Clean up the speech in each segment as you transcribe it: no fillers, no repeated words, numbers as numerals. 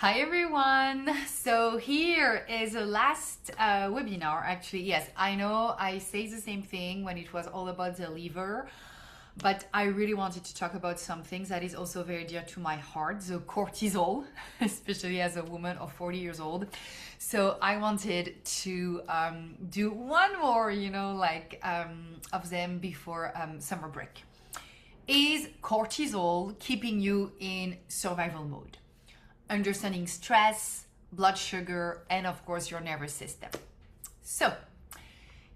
Hi everyone! So here is the last webinar. Actually, yes, I know I say the same thing when it was all about the liver, but I really wanted to talk about some things that is also very dear to my heart, the cortisol, especially as a woman of 40 years old. So I wanted to do one more, of them before summer break. Is cortisol keeping you in survival mode? Understanding stress, blood sugar, and of course your nervous system. So,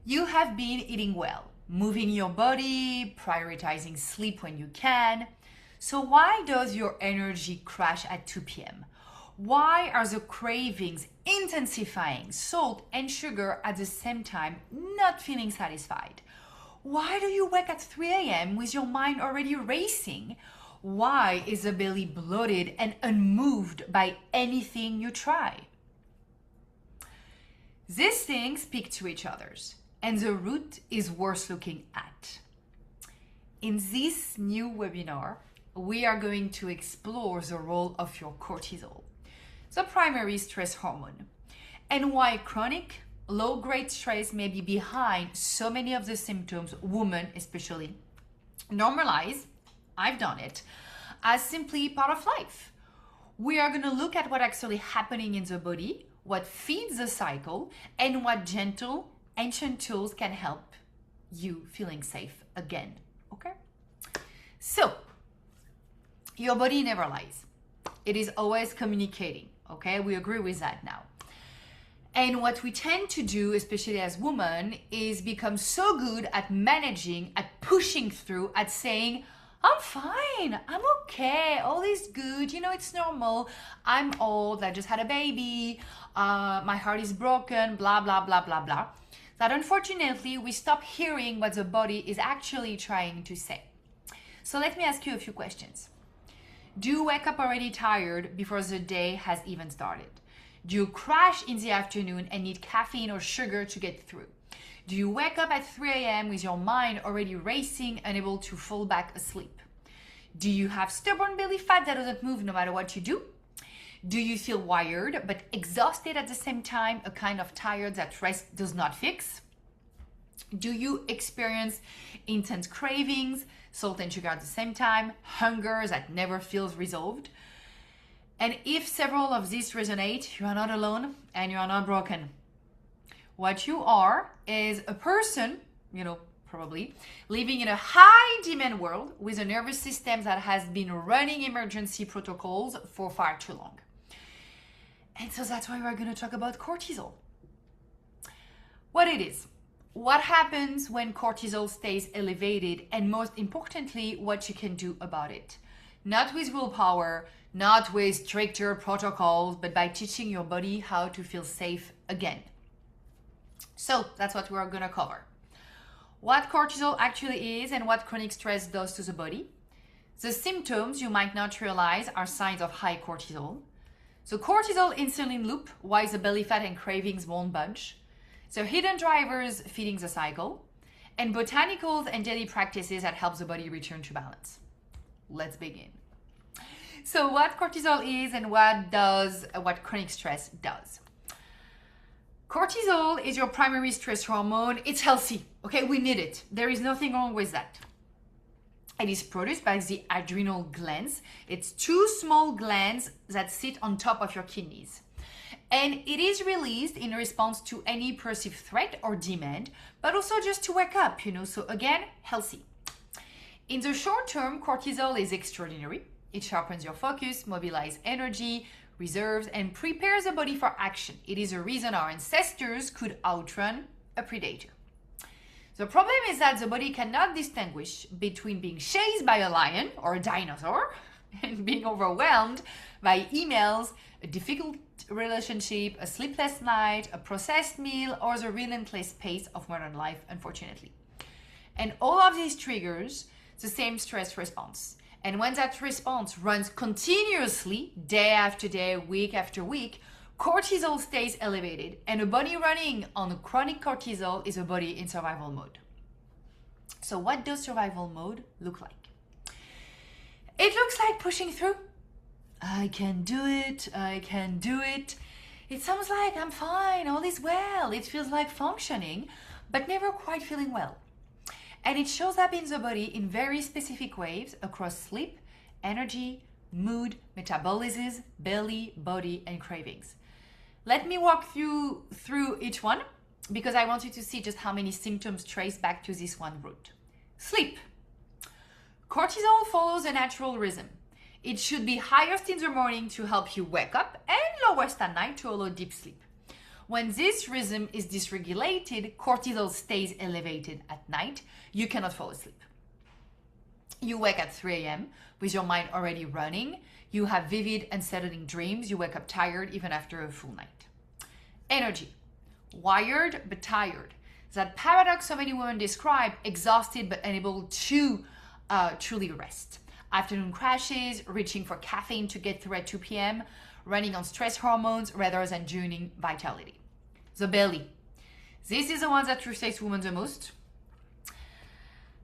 you have been eating well, moving your body, prioritizing sleep when you can. So why does your energy crash at 2 p.m.? Why are the cravings intensifying, salt and sugar at the same time, not feeling satisfied? Why do you wake at 3 a.m. with your mind already racing? Why is the belly bloated and unmoved by anything you try? These things speak to each other, and the root is worth looking at. In this new webinar, we are going to explore the role of your cortisol, the primary stress hormone, and why chronic, low-grade stress may be behind so many of the symptoms women especially normalize. I've done it, as simply part of life. We are going to look at what actually happening in the body, what feeds the cycle, and what gentle, ancient tools can help you feeling safe again, okay? So, your body never lies. It is always communicating, okay? We agree with that now. And what we tend to do, especially as women, is become so good at managing, at pushing through, at saying, I'm fine, I'm okay, all is good, it's normal, I'm old, I just had a baby, my heart is broken, blah, blah, blah, blah, blah. That unfortunately, we stop hearing what the body is actually trying to say. So let me ask you a few questions. Do you wake up already tired before the day has even started? Do you crash in the afternoon and need caffeine or sugar to get through? Do you wake up at 3 a.m. with your mind already racing, unable to fall back asleep? Do you have stubborn belly fat that doesn't move no matter what you do? Do you feel wired but exhausted at the same time, a kind of tired that rest does not fix? Do you experience intense cravings, salt and sugar at the same time, hunger that never feels resolved? And if several of these resonate, you are not alone and you are not broken. What you are is a person, probably, living in a high demand world with a nervous system that has been running emergency protocols for far too long. And so that's why we're going to talk about cortisol. What it is, what happens when cortisol stays elevated, and most importantly, what you can do about it. Not with willpower, not with stricter protocols, but by teaching your body how to feel safe again. So that's what we're going to cover. What cortisol actually is and what chronic stress does to the body. The symptoms you might not realize are signs of high cortisol. The cortisol insulin loop, why the belly fat and cravings won't budge. The hidden drivers feeding the cycle. And botanicals and daily practices that help the body return to balance. Let's begin. So what cortisol is and what chronic stress does. Cortisol is your primary stress hormone. It's healthy, okay? We need it. There is nothing wrong with that. It is produced by the adrenal glands. It's two small glands that sit on top of your kidneys. And it is released in response to any perceived threat or demand, but also just to wake up, so again, healthy. In the short term, cortisol is extraordinary. It sharpens your focus, mobilizes energy, reserves, and prepares the body for action. It is a reason our ancestors could outrun a predator. The problem is that the body cannot distinguish between being chased by a lion or a dinosaur and being overwhelmed by emails, a difficult relationship, a sleepless night, a processed meal, or the relentless pace of modern life, unfortunately. And all of these triggers the same stress response. And when that response runs continuously, day after day, week after week, cortisol stays elevated. And a body running on chronic cortisol is a body in survival mode. So what does survival mode look like? It looks like pushing through, I can do it, I can do it. It sounds like I'm fine, all is well. It feels like functioning, but never quite feeling well. And it shows up in the body in very specific ways across sleep, energy, mood, metabolism, belly, body, and cravings. Let me walk through each one because I want you to see just how many symptoms trace back to this one root. Sleep. Cortisol follows a natural rhythm. It should be highest in the morning to help you wake up and lowest at night to allow deep sleep. When this rhythm is dysregulated, cortisol stays elevated at night. You cannot fall asleep. You wake at 3 a.m. with your mind already running. You have vivid, unsettling dreams. You wake up tired even after a full night. Energy. Wired but tired. That paradox so many women describe, exhausted but unable to truly rest. Afternoon crashes, reaching for caffeine to get through at 2 p.m., running on stress hormones rather than joining vitality. The belly. This is the one that frustrates women the most.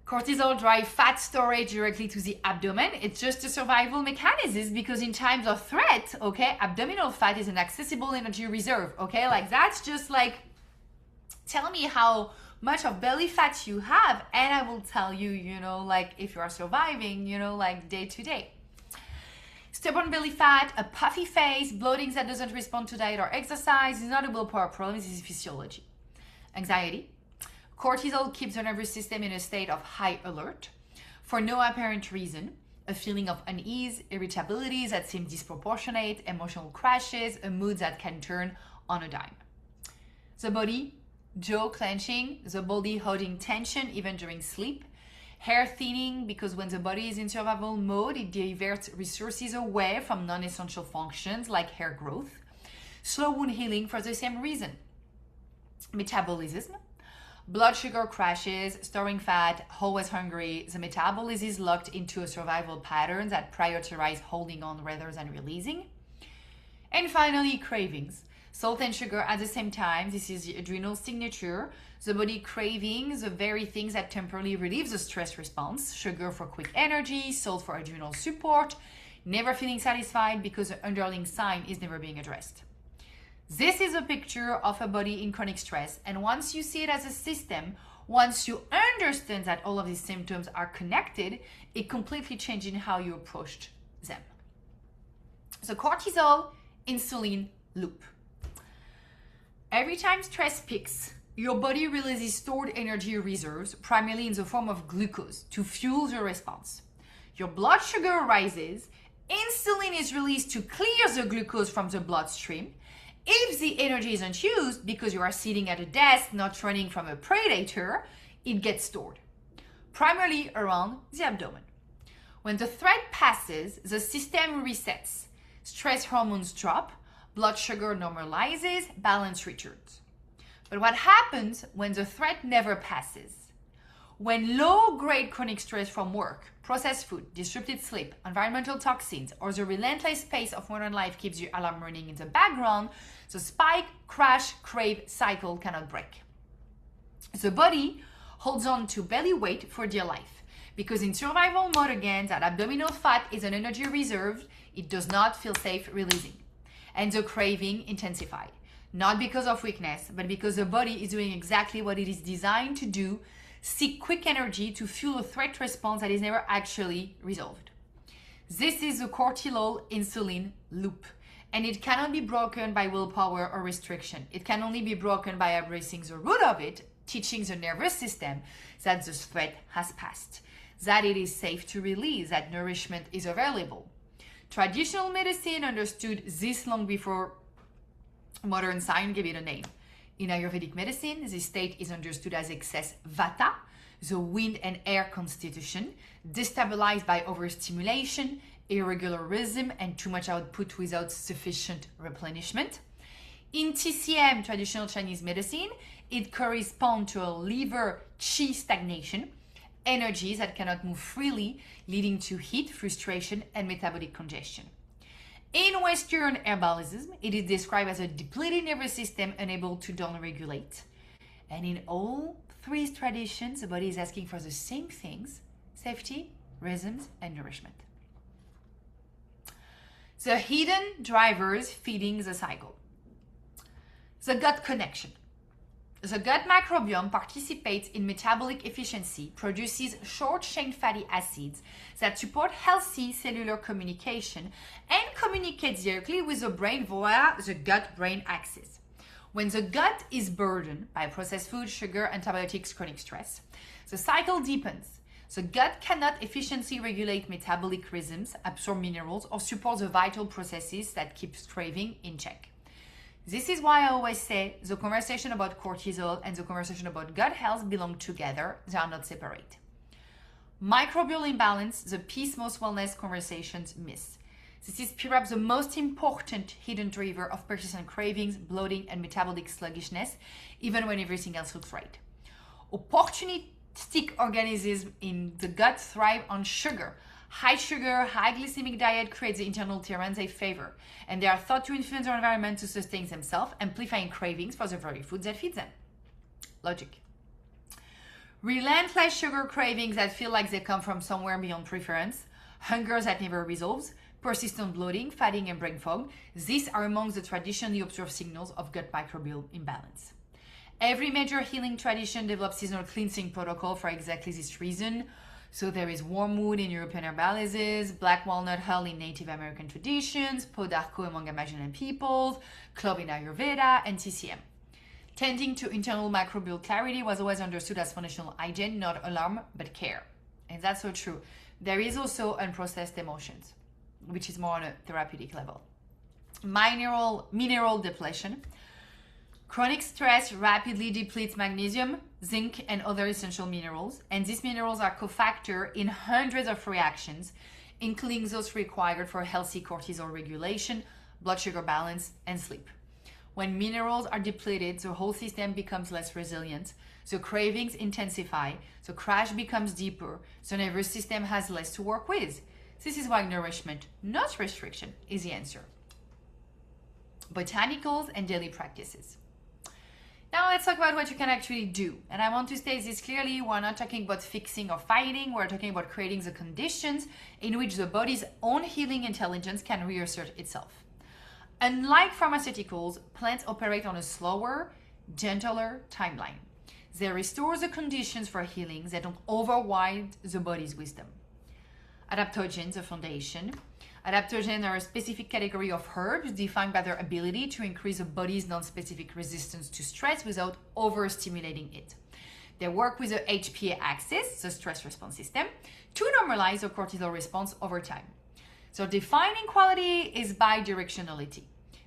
Cortisol drives fat storage directly to the abdomen. It's just a survival mechanism because in times of threat, okay, abdominal fat is an accessible energy reserve, okay? Like that's just like, tell me how much of belly fat you have and I will tell you, like if you are surviving, like day to day. Stubborn belly fat, a puffy face, bloating that doesn't respond to diet or exercise is not a willpower problem, this is physiology. Anxiety. Cortisol keeps the nervous system in a state of high alert for no apparent reason. A feeling of unease, irritability that seems disproportionate, emotional crashes, a mood that can turn on a dime. The body. Jaw clenching, the body holding tension even during sleep. Hair thinning because when the body is in survival mode, it diverts resources away from non-essential functions like hair growth. Slow wound healing for the same reason. Metabolism. Blood sugar crashes, storing fat, always hungry. The metabolism is locked into a survival pattern that prioritizes holding on rather than releasing. And finally, cravings. Salt and sugar at the same time. This is the adrenal signature. The body craving the very things that temporarily relieve the stress response. Sugar for quick energy, salt for adrenal support. Never feeling satisfied because the underlying sign is never being addressed. This is a picture of a body in chronic stress. And once you see it as a system, once you understand that all of these symptoms are connected, it completely changes how you approached them. So cortisol, insulin loop. Every time stress peaks, your body releases stored energy reserves, primarily in the form of glucose, to fuel the response. Your blood sugar rises, insulin is released to clear the glucose from the bloodstream. If the energy isn't used because you are sitting at a desk, not running from a predator, it gets stored, primarily around the abdomen. When the threat passes, the system resets. Stress hormones drop, blood sugar normalizes, balance returns. But what happens when the threat never passes? When low-grade chronic stress from work, processed food, disrupted sleep, environmental toxins, or the relentless pace of modern life keeps your alarm running in the background, the spike, crash, crave cycle cannot break. The body holds on to belly weight for dear life because in survival mode again, that abdominal fat is an energy reserve. It does not feel safe releasing. And the craving intensified, not because of weakness, but because the body is doing exactly what it is designed to do, seek quick energy to fuel a threat response that is never actually resolved. This is the cortisol insulin loop, and it cannot be broken by willpower or restriction. It can only be broken by addressing the root of it, teaching the nervous system that the threat has passed, that it is safe to release, that nourishment is available. Traditional medicine understood this long before modern science gave it a name. In Ayurvedic medicine, this state is understood as excess vata, the wind and air constitution, destabilized by overstimulation, irregular rhythm, and too much output without sufficient replenishment. In TCM, traditional Chinese medicine, it corresponds to a liver qi stagnation, energies that cannot move freely, leading to heat, frustration, and metabolic congestion. In Western herbalism, it is described as a depleted nervous system unable to down-regulate. And in all three traditions, the body is asking for the same things: safety, rhythms, and nourishment. The hidden drivers feeding the cycle. The gut connection. The gut microbiome participates in metabolic efficiency, produces short-chain fatty acids that support healthy cellular communication and communicates directly with the brain via the gut-brain axis. When the gut is burdened by processed food, sugar, antibiotics, chronic stress, the cycle deepens. The gut cannot efficiently regulate metabolic rhythms, absorb minerals, or support the vital processes that keep craving in check. This is why I always say the conversation about cortisol and the conversation about gut health belong together. They are not separate. Microbial imbalance, the piece most wellness conversations miss. This is perhaps the most important hidden driver of persistent cravings, bloating, and metabolic sluggishness, even when everything else looks right. Opportunistic organisms in the gut thrive on sugar. High sugar, high glycemic diet creates the internal terrain they favor, and they are thought to influence their environment to sustain themselves, amplifying cravings for the very food that feeds them. Logic. Relentless sugar cravings that feel like they come from somewhere beyond preference, hunger that never resolves, persistent bloating, fatiguing, and brain fog, these are among the traditionally observed signals of gut microbial imbalance. Every major healing tradition develops seasonal cleansing protocol for exactly this reason. So there is wormwood in European herbalises, black walnut hull in Native American traditions, pot d'arco among Amazonian peoples, clove in Ayurveda, and TCM. Tending to internal microbial clarity was always understood as foundational hygiene, not alarm, but care. And that's so true. There is also unprocessed emotions, which is more on a therapeutic level. Mineral depletion. Chronic stress rapidly depletes magnesium, zinc, and other essential minerals, and these minerals are cofactors in hundreds of reactions, including those required for healthy cortisol regulation, blood sugar balance, and sleep. When minerals are depleted, the whole system becomes less resilient, the cravings intensify, the crash becomes deeper, the nervous system has less to work with. This is why nourishment, not restriction, is the answer. Botanicals and daily practices. Now let's talk about what you can actually do. And I want to state this clearly, we're not talking about fixing or fighting, we're talking about creating the conditions in which the body's own healing intelligence can reassert itself. Unlike pharmaceuticals, plants operate on a slower, gentler timeline. They restore the conditions for healing, they don't override the body's wisdom. Adaptogens, the foundation. Adaptogens are a specific category of herbs defined by their ability to increase the body's non-specific resistance to stress without overstimulating it. They work with the HPA axis, the stress response system, to normalize the cortisol response over time. So defining quality is bidirectionality.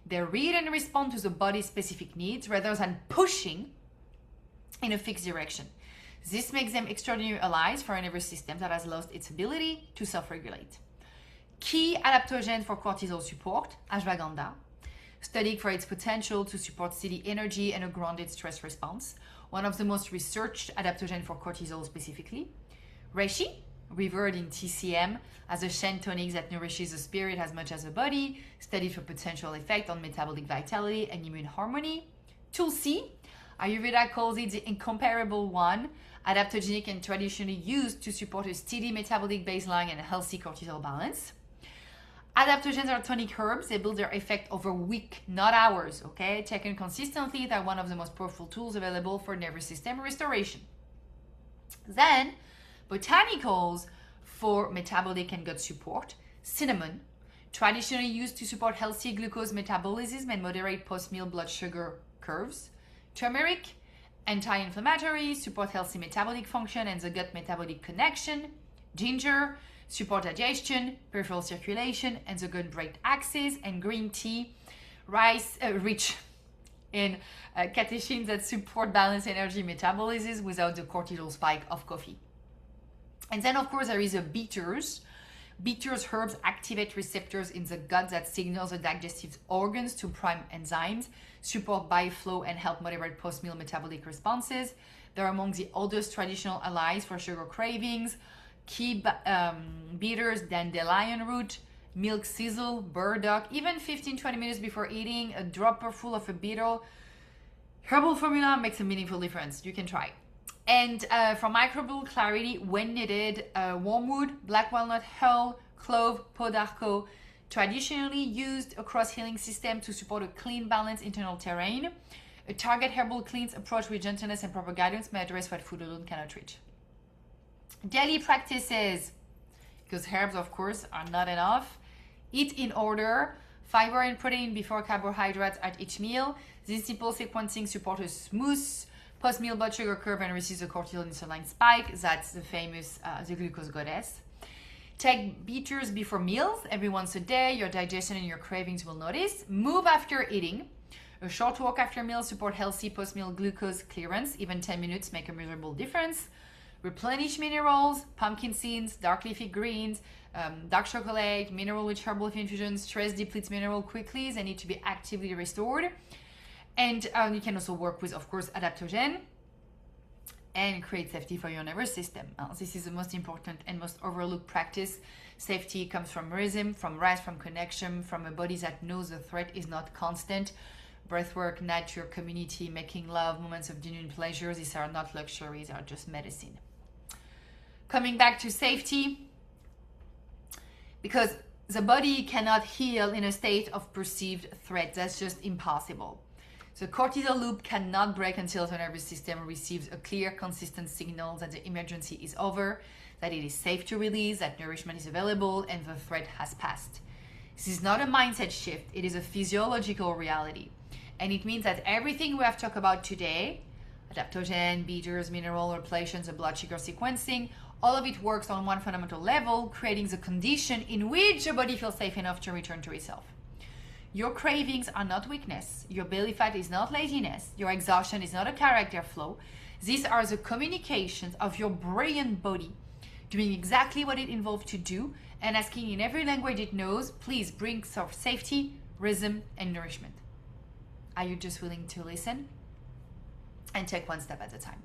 They read and respond to the body's specific needs rather than pushing in a fixed direction. This makes them extraordinary allies for a nervous system that has lost its ability to self-regulate. Key adaptogen for cortisol support, ashwagandha, studied for its potential to support steady energy and a grounded stress response, one of the most researched adaptogen for cortisol specifically. Reishi, revered in TCM as a Shen tonic that nourishes the spirit as much as the body, studied for potential effect on metabolic vitality and immune harmony. Tulsi, Ayurveda calls it the incomparable one, adaptogenic and traditionally used to support a steady metabolic baseline and a healthy cortisol balance. Adaptogens are tonic herbs. They build their effect over weeks, not hours, okay? Taken consistently, they're one of the most powerful tools available for nervous system restoration. Then, botanicals for metabolic and gut support. Cinnamon, traditionally used to support healthy glucose metabolism and moderate post-meal blood sugar curves. Turmeric, anti-inflammatory, support healthy metabolic function and the gut metabolic connection. Ginger, support digestion, peripheral circulation, and the gut-brain axis. And green tea, rich in catechins that support balanced energy metabolism without the cortisol spike of coffee. And then, of course, there is a bitters. Bitters herbs activate receptors in the gut that signal the digestive organs to prime enzymes, support bile flow, and help moderate post-meal metabolic responses. They're among the oldest traditional allies for sugar cravings. Key bitters, dandelion root, milk sizzle, burdock, even 15-20 minutes before eating, a dropper full of a bitter herbal formula makes a meaningful difference. You can try. And for microbial clarity, when needed, wormwood, black walnut hull, clove, pot d'arco, traditionally used across healing systems to support a clean, balanced internal terrain. A target herbal cleanse approach with gentleness and proper guidance may address what food alone cannot reach. Daily practices, because herbs, of course, are not enough. Eat in order, fiber and protein before carbohydrates at each meal. This simple sequencing supports a smooth post-meal blood sugar curve and reduces the cortisol insulin spike. That's the famous the glucose goddess. Take bitters before meals every once a day. Your digestion and your cravings will notice. Move after eating. A short walk after meals support healthy post-meal glucose clearance. Even 10 minutes make a measurable difference. Replenish minerals, pumpkin seeds, dark leafy greens, dark chocolate, mineral-rich herbal infusions. Stress depletes mineral quickly. They need to be actively restored. And you can also work with, of course, adaptogen and create safety for your nervous system. This is the most important and most overlooked practice. Safety comes from rhythm, from rest, from connection, from a body that knows the threat is not constant. Breathwork, nature, community, making love, moments of genuine pleasure, these are not luxuries, they are just medicine. Coming back to safety, because the body cannot heal in a state of perceived threat. That's just impossible. The cortisol loop cannot break until the nervous system receives a clear, consistent signal that the emergency is over, that it is safe to release, that nourishment is available, and the threat has passed. This is not a mindset shift, it is a physiological reality. And it means that everything we have talked about today, adaptogen, bitters, mineral repletions, the blood sugar sequencing, all of it works on one fundamental level, creating the condition in which your body feels safe enough to return to itself. Your cravings are not weakness. Your belly fat is not laziness. Your exhaustion is not a character flaw. These are the communications of your brilliant body doing exactly what it involved to do and asking in every language it knows, please bring some safety, rhythm, and nourishment. Are you just willing to listen and take one step at a time?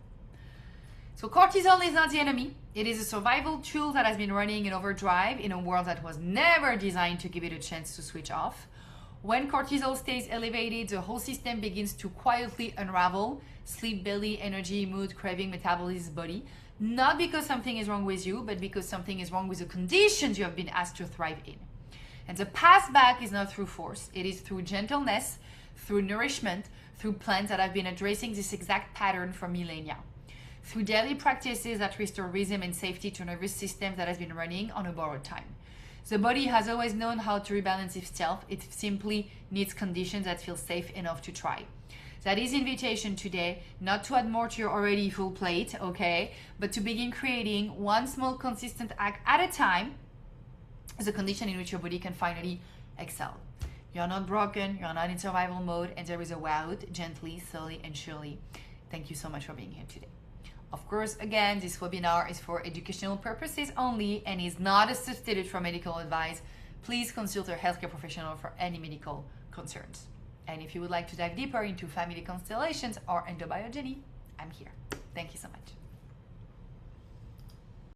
So cortisol is not the enemy. It is a survival tool that has been running in overdrive in a world that was never designed to give it a chance to switch off. When cortisol stays elevated, the whole system begins to quietly unravel. Sleep, belly, energy, mood, craving, metabolism, body. Not because something is wrong with you, but because something is wrong with the conditions you have been asked to thrive in. And the path back is not through force. It is through gentleness, through nourishment, through plants that have been addressing this exact pattern for millennia. Through daily practices that restore rhythm and safety to a nervous system that has been running on a borrowed time. The body has always known how to rebalance itself. It simply needs conditions that feel safe enough to try. That is invitation today, not to add more to your already full plate, okay? But to begin creating one small consistent act at a time as a condition in which your body can finally excel. You're not broken, you're not in survival mode, and there is a way out, gently, slowly, and surely. Thank you so much for being here today. Of course, again, this webinar is for educational purposes only and is not a substitute for medical advice. Please consult a healthcare professional for any medical concerns. And if you would like to dive deeper into family constellations or endobiogeny, I'm here. Thank you so much.